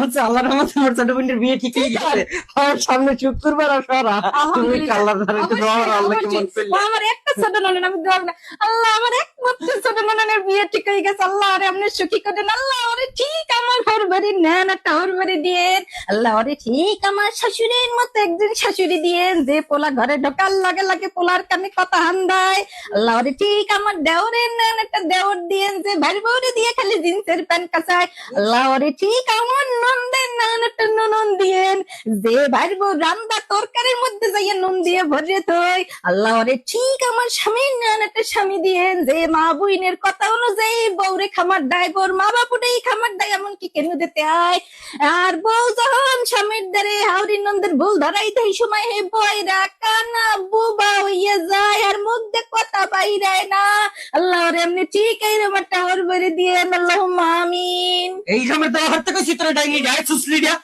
হচ্ছে আল্লাহর রহমতে আমার ছোট বোনের বিয়ে ঠিক হয়ে গেছে। আমার সামনে শুক্রবার আর সরা তুমি একটু আল্লাহর ধারে একটু দোয়া করো, আল্লাহ কেমন করলে। আমার একটা ছোট ননদ, আমি দোয়া করি, আল্লাহ আমার একমাত্র ছোট ননদের বিয়ে ঠিক হয়ে গেছে, আল্লাহ আরে আপনি সুখী করেন, আল্লাহ ওরে ঠিক আমার ঘর বাড়ি নেন, একটা ঘর বাড়ি দিয়েন, আল্লাহ ওরে ঠিক আমার শাশুড়ির মতো একজন শাশুড়ি দিয়েন, যে পোলা ঘরে ঢোকার লাগে লাগে পোলার কানে কথা হান দেয়, আল্লাহ ওরে ঠিক আমার দেওরের নেন, একটা দেওর দিয়েন, যে ভাই বউরে দিয়ে খালি জিন্সের প্যান্ট কাচায়, আল্লাহ ওরে ঠিক আমার নন্দের নেন, একটা ননদ দিয়েন, যে ভাই বউ রান্না তরকারির মধ্যে যাইয়া নুন দিয়ে ভরে থই, আল্লাহ ওরে ঠিক আমার স্বামীর নেন, একটা স্বামী দিয়েন, যে মা বুইনের কথা অনুযায়ী বউরে খামার দেয়, বউর মা বাপুরেই খামার দেয়, এমনকি কেন দিতে হয়, আর বউ যখন স্বামীর দ্বারে হাওড়ি নন্দের ভুল ধরাই দেয়, সময় হে বয়রা কানা বুবা হইয়া যায়, আর মুখ দিয়ে কথা বাইরায় না, আল্লাহ ওরে এমনি ঠিক এইরকম একটা হর ভরে দিয়েন, আল্লাহুম্মা আমিন। এই সময় তো হাতে কইছি তোরা ডাইনি গায়ে সুসলি দিয়া